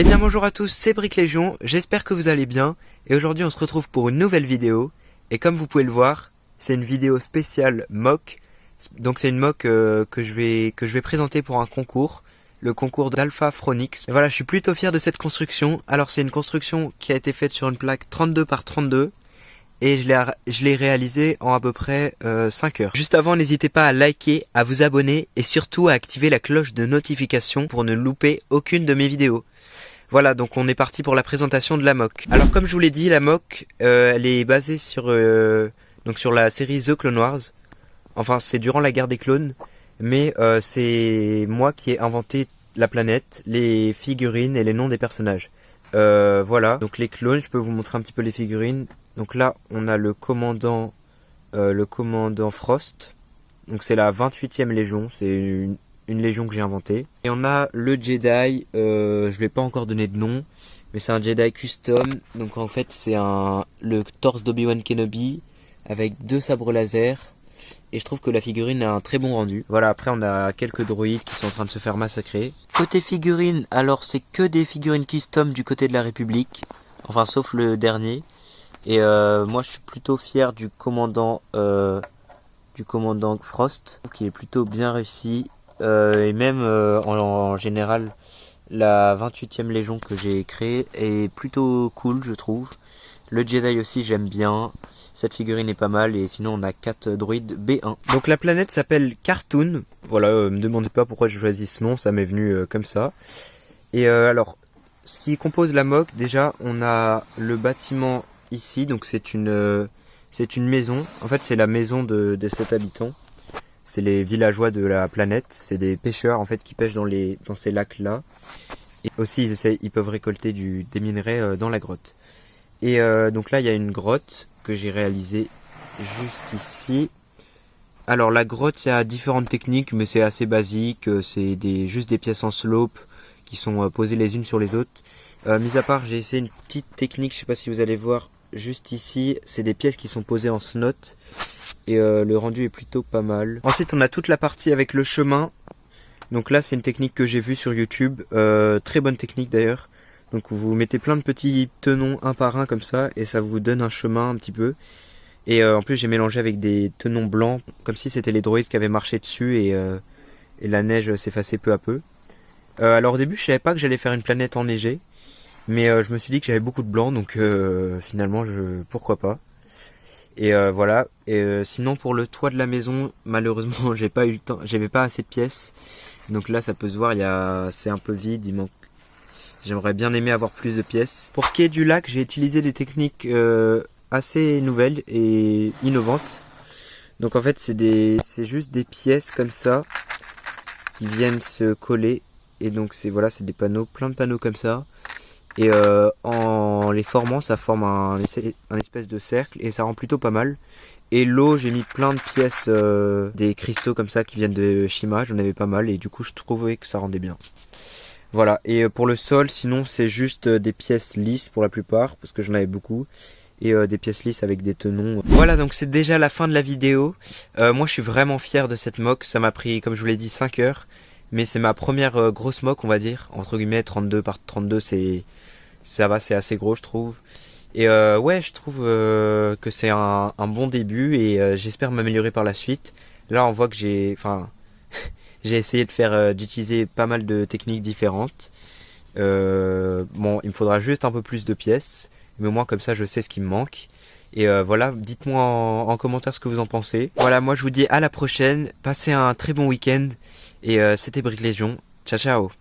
Eh bien bonjour à tous, c'est Brick Légion, j'espère que vous allez bien, et aujourd'hui on se retrouve pour une nouvelle vidéo, et comme vous pouvez le voir, c'est une vidéo spéciale mock, donc c'est une mock que je vais présenter pour un concours, le concours d'Alpha Phronix. Et voilà, je suis plutôt fier de cette construction. Alors c'est une construction qui a été faite sur une plaque 32 par 32, et je l'ai réalisée en à peu près 5 heures. Juste avant, n'hésitez pas à liker, à vous abonner, et surtout à activer la cloche de notification pour ne louper aucune de mes vidéos. Voilà, donc on est parti pour la présentation de la mock. Alors comme je vous l'ai dit, la mock, elle est basée sur la série The Clone Wars. Enfin, c'est durant la guerre des clones, mais c'est moi qui ai inventé la planète, les figurines et les noms des personnages. Voilà, donc les clones, je peux vous montrer un petit peu les figurines. Donc là, on a le commandant Frost. Donc c'est la 28e Légion, c'est une légion que j'ai inventée. Et on a le Jedi, je lui ai pas encore donné de nom, mais c'est un Jedi custom. Donc en fait c'est le torse d'Obi-Wan Kenobi avec 2 sabres laser. Et je trouve que la figurine a un très bon rendu. Voilà, après on a quelques droïdes qui sont en train de se faire massacrer. Côté figurines, alors c'est que des figurines custom du côté de la République. Enfin sauf le dernier. Et moi je suis plutôt fier du commandant Frost, qui est plutôt bien réussi. Et même en général, la 28e Légion que j'ai créée est plutôt cool, je trouve. Le Jedi aussi, j'aime bien. Cette figurine est pas mal. Et sinon, on a 4 droïdes B1. Donc la planète s'appelle Cartoon. Voilà, me demandez pas pourquoi j'ai choisi ce nom, ça m'est venu comme ça. Et alors, ce qui compose la mock, déjà, on a le bâtiment ici. Donc c'est une maison. En fait, c'est la maison de 7 habitants. C'est les villageois de la planète, c'est des pêcheurs en fait qui pêchent dans ces lacs là. Et aussi ils peuvent récolter des minerais dans la grotte. Et donc là il y a une grotte que j'ai réalisée juste ici. Alors la grotte, il y a différentes techniques, mais c'est assez basique, c'est juste des pièces en slope qui sont posées les unes sur les autres. Mis à part, j'ai essayé une petite technique, je sais pas si vous allez voir. Juste ici, c'est des pièces qui sont posées en slot et le rendu est plutôt pas mal. Ensuite, on a toute la partie avec le chemin. Donc là, c'est une technique que j'ai vue sur YouTube, très bonne technique d'ailleurs. Donc vous mettez plein de petits tenons un par un comme ça et ça vous donne un chemin un petit peu. Et en plus, j'ai mélangé avec des tenons blancs, comme si c'était les droïdes qui avaient marché dessus et la neige s'effaçait peu à peu. Alors au début, je savais pas que j'allais faire une planète enneigée. Mais je me suis dit que j'avais beaucoup de blanc, donc finalement, pourquoi pas. Et voilà. Et sinon, pour le toit de la maison, malheureusement, j'ai pas eu le temps, j'avais pas assez de pièces. Donc là, ça peut se voir, c'est un peu vide. J'aimerais bien aimer avoir plus de pièces. Pour ce qui est du lac, j'ai utilisé des techniques assez nouvelles et innovantes. Donc en fait, c'est juste des pièces comme ça qui viennent se coller. Et donc c'est des panneaux, plein de panneaux comme ça. Et en les formant, ça forme un espèce de cercle et ça rend plutôt pas mal. Et l'eau, j'ai mis plein de pièces, des cristaux comme ça qui viennent de Shima, j'en avais pas mal et du coup je trouvais que ça rendait bien. Voilà, et pour le sol, sinon c'est juste des pièces lisses pour la plupart, parce que j'en avais beaucoup. Et des pièces lisses avec des tenons. Voilà, donc c'est déjà la fin de la vidéo. Moi je suis vraiment fier de cette mock, ça m'a pris, comme je vous l'ai dit, 5 heures. Mais c'est ma première grosse mock, on va dire, entre guillemets, 32 par 32, ça va, c'est assez gros je trouve. Et ouais, je trouve que c'est un bon début et j'espère m'améliorer par la suite. Là on voit que j'ai essayé d'utiliser pas mal de techniques différentes. Bon, il me faudra juste un peu plus de pièces, mais au moins comme ça je sais ce qui me manque. Et voilà, dites-moi en commentaire ce que vous en pensez. Voilà, moi je vous dis à la prochaine, passez un très bon week-end et c'était Brick Légion. Ciao ciao.